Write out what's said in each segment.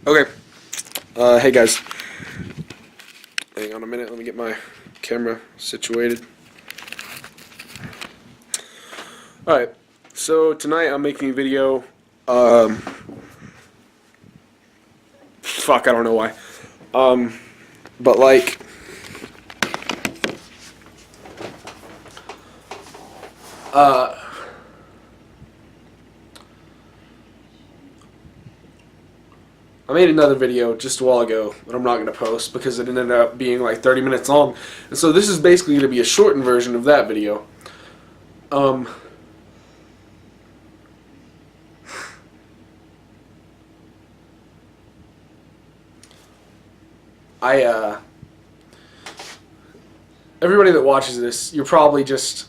Okay. Hey guys. Hang on a minute. Let me get my camera situated. Alright. So tonight I'm making a video. Fuck, I don't know why. But like. I made another video just a while ago that I'm not going to post because it ended up being like 30 minutes long. And so this is basically going to be a shortened version of that video. Um, I, everybody that watches this, you're probably just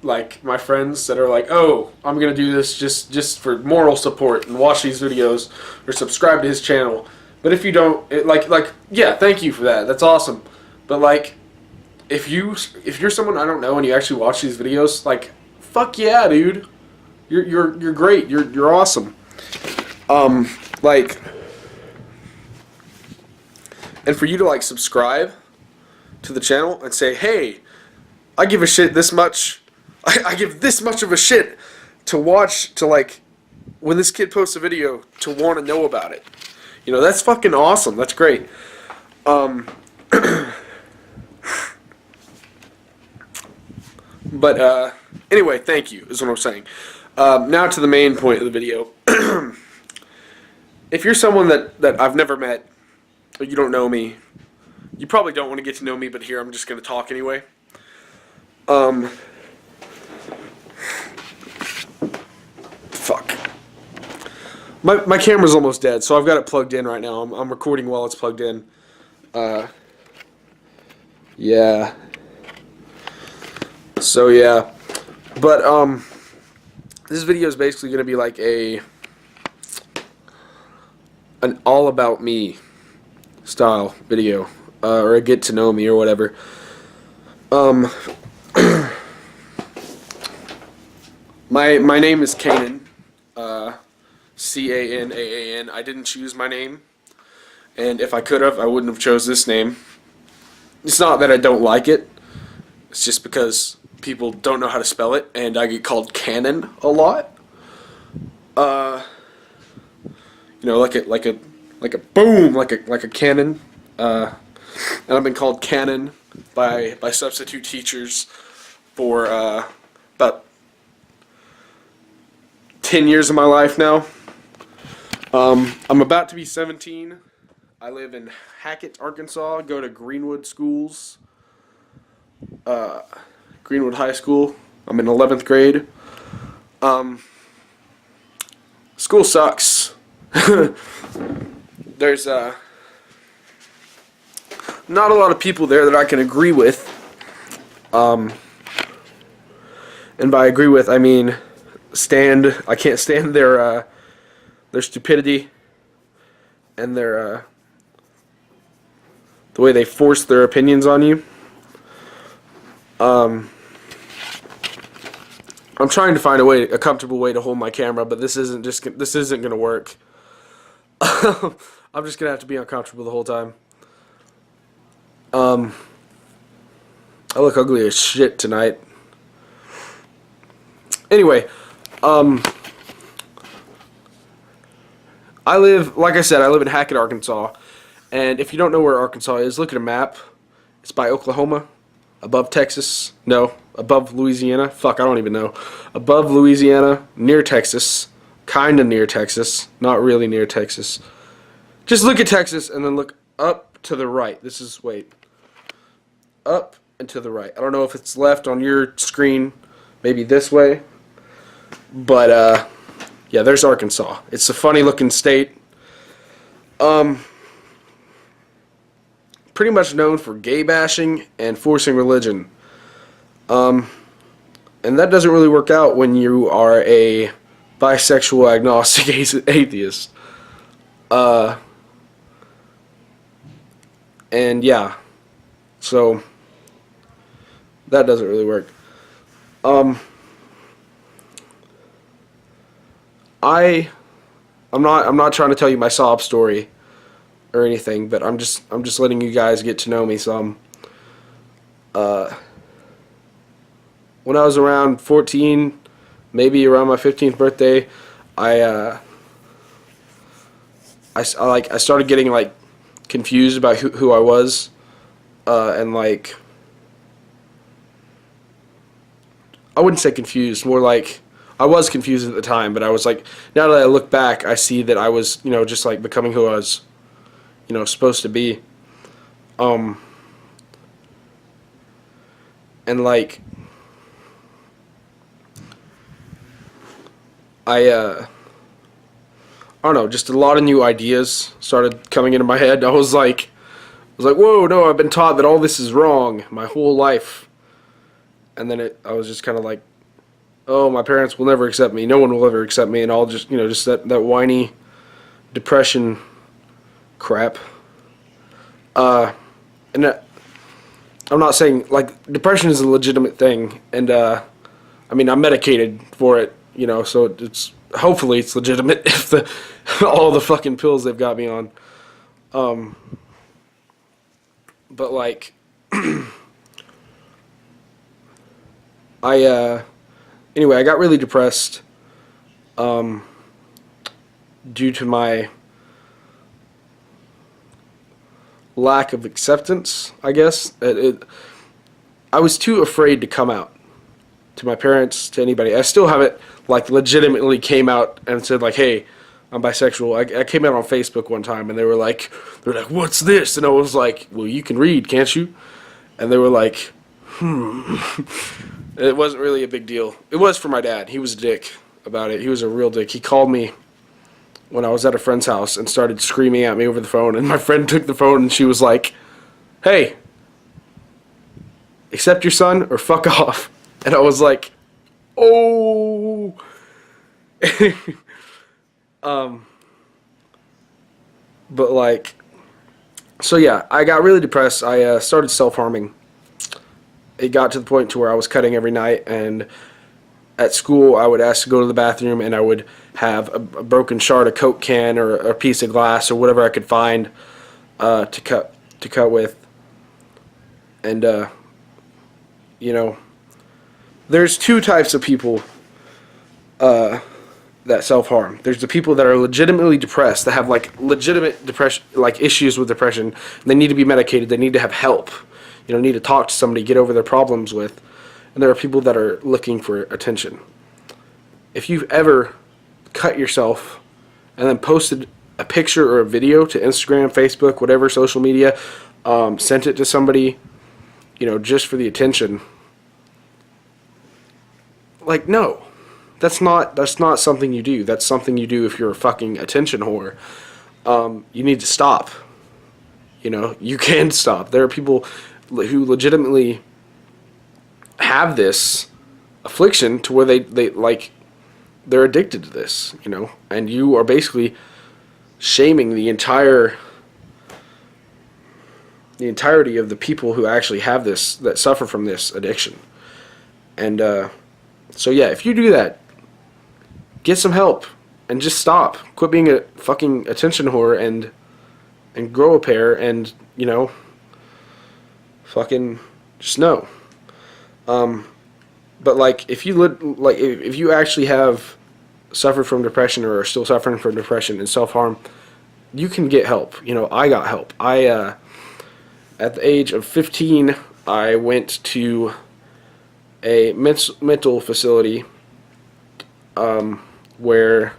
like my friends that are like, oh, I'm gonna do this just for moral support and watch these videos or subscribe to his channel. But if you don't, yeah, thank you for that. That's awesome. But like, if you're someone I don't know and you actually watch these videos, like, fuck yeah, dude, you're great. You're awesome. Like, and for you to like subscribe to the channel and say, hey, I give a shit this much. I give this much of a shit to watch, to like, when this kid posts a video, to want to know about it. You know, that's fucking awesome. That's great. But anyway, thank you, is what I'm saying. Now to the main point of the video. If you're someone that I've never met, or you don't know me, you probably don't want to get to know me, but here I'm just going to talk anyway. Fuck. My camera's almost dead, so I've got it plugged in right now. I'm recording while it's plugged in. Yeah. So yeah. But this video is basically going to be like an all about me style video, or a get to know me or whatever. My name is Kanan. Canaan. I didn't choose my name, and if I could have, I wouldn't have chose this name. It's not that I don't like it. It's just because people don't know how to spell it, and I get called Cannon a lot. You know, like a boom, like a cannon. And I've been called Cannon by substitute teachers for about 10 years of my life now. I'm about to be 17. I live in Hackett, Arkansas. Go to Greenwood schools. Greenwood High School. I'm in 11th grade. School sucks. There's not a lot of people there that I can agree with. And by agree with, I mean I can't stand their stupidity and their the way they force their opinions on you. I'm trying to find a comfortable way to hold my camera, but this isn't gonna work. I'm just gonna have to be uncomfortable the whole time. I look ugly as shit tonight. Anyway, like I said, I live in Hackett, Arkansas. And if you don't know where Arkansas is, look at a map. It's by Oklahoma, above Texas. No, above Louisiana. Fuck, I don't even know. Above Louisiana, near Texas, kind of near Texas, not really near Texas. Just look at Texas and then look up to the right. Wait. Up and to the right. I don't know if it's left on your screen, maybe this way. But, yeah, there's Arkansas. It's a funny looking state. Pretty much known for gay bashing and forcing religion. And that doesn't really work out when you are a bisexual agnostic atheist. And yeah. So that doesn't really work. I I'm not trying to tell you my sob story or anything, but I'm just letting you guys get to know me some. When I was around 14, maybe around my 15th birthday, I I started getting like confused about who I was, and like I wouldn't say confused, more like I was confused at the time, but I was like, now that I look back, I see that I was, just like becoming who I was, supposed to be. Um, and like, I don't know, just a lot of new ideas started coming into my head. I was like, whoa, no, I've been taught that all this is wrong my whole life. And then I was just kind of like, oh, my parents will never accept me. No one will ever accept me, and I'll just, just that whiny depression crap. And I'm not saying like depression is a legitimate thing, and I mean I'm medicated for it, so it's hopefully it's legitimate if the all the fucking pills they've got me on. But like I anyway, I got really depressed due to my lack of acceptance, I guess. I was too afraid to come out to my parents, to anybody. I still haven't like legitimately came out and said like, "Hey, I'm bisexual." I came out on Facebook one time, and they were like, "What's this?" And I was like, "Well, you can read, can't you?" And they were like, It wasn't really a big deal. It was for my dad. He was a dick about it. He was a real dick. He called me when I was at a friend's house and started screaming at me over the phone. And my friend took the phone and she was like, "Hey, accept your son or fuck off." And I was like, oh. But like, so yeah, I got really depressed. I started self-harming. It got to the point to where I was cutting every night, and at school I would ask to go to the bathroom, and I would have a broken shard of Coke can or a piece of glass or whatever I could find to cut with. And there's two types of people that self-harm. There's the people that are legitimately depressed, that have like legitimate depression, like issues with depression. They need to be medicated. They need to have help. Need to talk to somebody, get over their problems with. And there are people that are looking for attention. If you've ever cut yourself and then posted a picture or a video to Instagram, Facebook, whatever social media, sent it to somebody, just for the attention, like, no. That's not something you do. That's something you do if you're a fucking attention whore. You need to stop. You can stop. There are people who legitimately have this affliction to where they're addicted to this, and you are basically shaming the entirety of the people who actually have this, that suffer from this addiction. And so yeah, if you do that, get some help and just stop. Quit being a fucking attention whore and grow a pair, and fucking just know. But like, if you actually have suffered from depression or are still suffering from depression and self-harm, you can get help. I got help. At the age of 15, I went to a mental facility where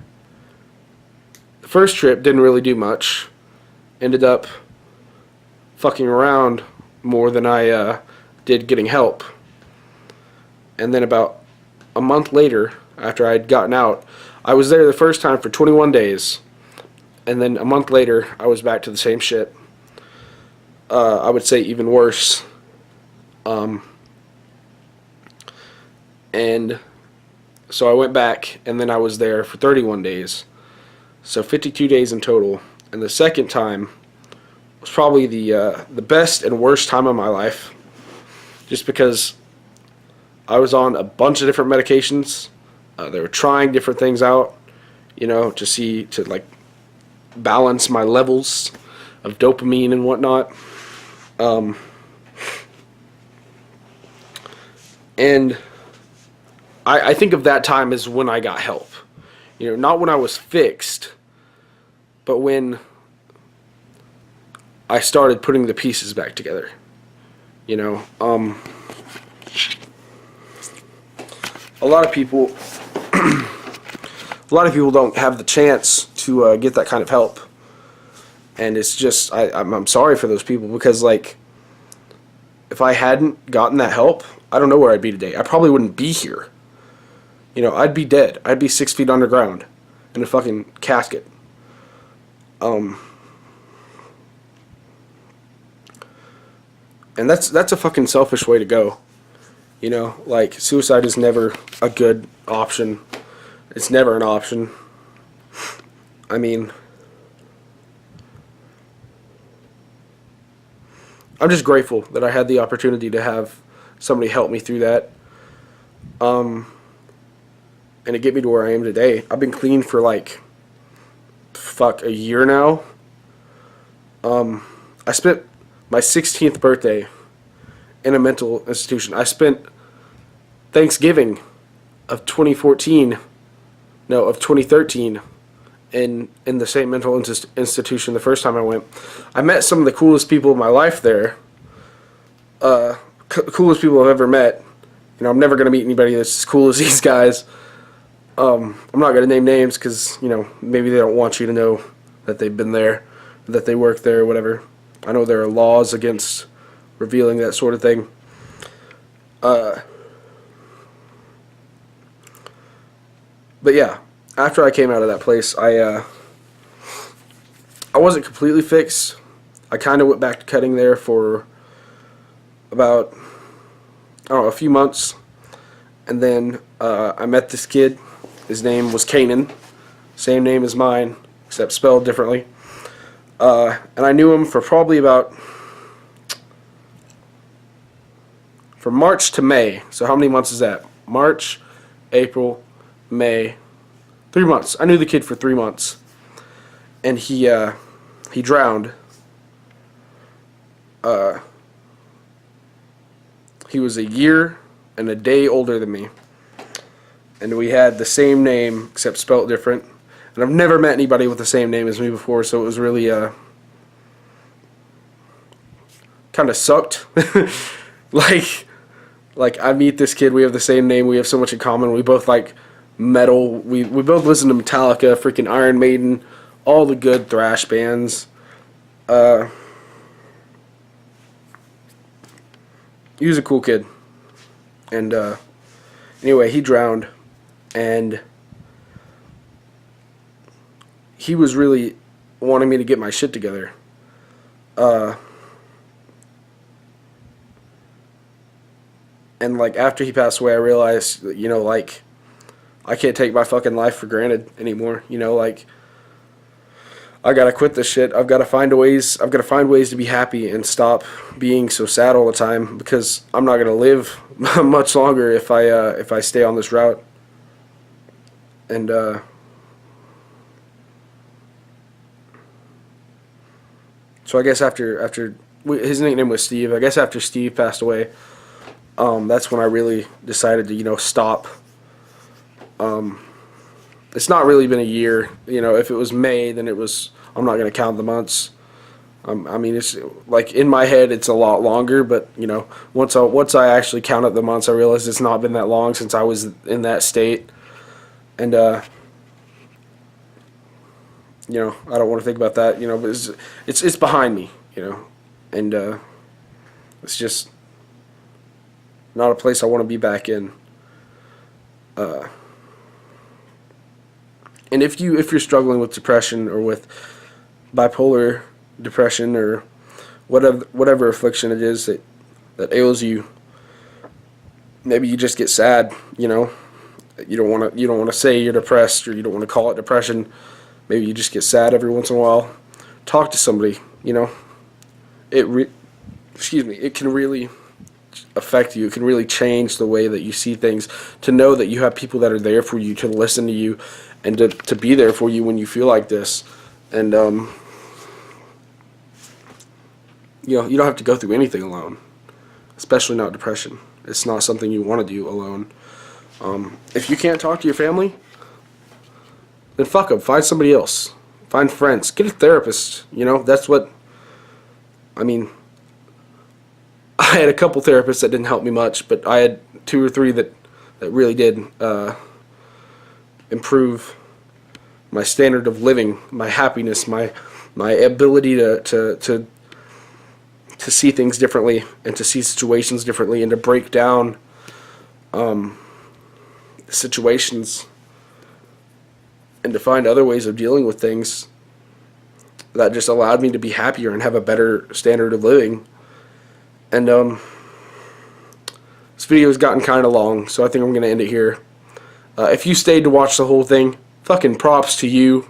the first trip didn't really do much. Ended up fucking around more than I did getting help. And then about a month later, after I'd gotten out, I was there the first time for 21 days. And then a month later, I was back to the same shit. I would say even worse. And so I went back, and then I was there for 31 days. So 52 days in total. And the second time was probably the best and worst time of my life. Just because I was on a bunch of different medications. They were trying different things out. you know, to like balance my levels of dopamine and whatnot. And I think of that time as when I got help. You know, not when I was fixed, but when I started putting the pieces back together. You know, a lot of people, don't have the chance to get that kind of help, and it's just I'm sorry for those people, because like, if I hadn't gotten that help, I don't know where I'd be today. I probably wouldn't be here. You know, I'd be dead. I'd be 6 feet underground in a fucking casket. And that's a fucking selfish way to go. You know, like, suicide is never a good option. It's never an option. I mean, I'm just grateful that I had the opportunity to have somebody help me through that. And to get me to where I am today. I've been clean for like, a year now. I spent my 16th birthday in a mental institution. I spent Thanksgiving of 2013 in the same mental institution the first time I went. I met some of the coolest people in my life there. Coolest people I've ever met. You know, I'm never going to meet anybody that's as cool as these guys. I'm not going to name names because, you know, maybe they don't want you to know that they've been there, that they work there, or whatever. I know there are laws against revealing that sort of thing. But yeah, after I came out of that place, I wasn't completely fixed. I kind of went back to cutting there for about, I don't know, a few months. And then I met this kid. His name was Kanan. Same name as mine, except spelled differently. And I knew him for probably from March to May. So how many months is that? March, April, May. 3 months. I knew the kid for 3 months. And he drowned. He was a year and a day older than me. And we had the same name, except spelled different. And I've never met anybody with the same name as me before, so it was really, kind of sucked. like, I meet this kid, we have the same name, we have so much in common, we both like metal, we both listen to Metallica, freaking Iron Maiden, all the good thrash bands. He was a cool kid. And, anyway, he drowned, and he was really wanting me to get my shit together. And like, after he passed away, I realized that, you know, like, I can't take my fucking life for granted anymore. You know, like, I gotta quit this shit. I've gotta find ways to be happy and stop being so sad all the time, because I'm not gonna live much longer if I stay on this route. And so I guess after his nickname was Steve. I guess after Steve passed away, that's when I really decided to, you know, stop. It's not really been a year. You know, if it was May, then it was. I'm not gonna count the months. I mean, it's like, in my head it's a lot longer, but you know, once I actually counted the months, I realized it's not been that long since I was in that state. And you know, I don't want to think about that. You know, but it's behind me. You know, and it's just not a place I want to be back in. And if you're struggling with depression, or with bipolar depression, or whatever affliction it is that ails you, maybe you just get sad. You know, you don't want to say you're depressed, or you don't want to call it depression. Maybe you just get sad every once in a while. Talk to somebody. You know, it can really affect you. It can really change the way that you see things. To know that you have people that are there for you, to listen to you, and to be there for you when you feel like this. And you know, you don't have to go through anything alone, especially not depression. It's not something you want to do alone. If you can't talk to your family, then fuck them. Find somebody else. Find friends. Get a therapist. You know, that's what, I mean, I had a couple therapists that didn't help me much, but I had 2 or 3 that really did improve my standard of living, my happiness, my ability to see things differently, and to see situations differently, and to break down situations, and to find other ways of dealing with things that just allowed me to be happier and have a better standard of living. And this video has gotten kind of long, so I think I'm going to end it here. If you stayed to watch the whole thing, fucking props to you.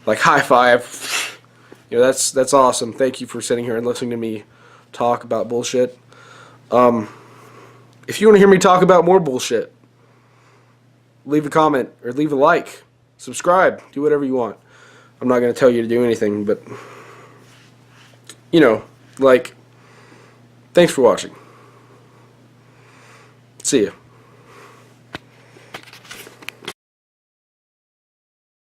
Like, high five. You know, that's awesome. Thank you for sitting here and listening to me talk about bullshit. If you want to hear me talk about more bullshit, leave a comment or leave a like. Subscribe. Do whatever you want. I'm not going to tell you to do anything, but, you know, like, thanks for watching. See ya.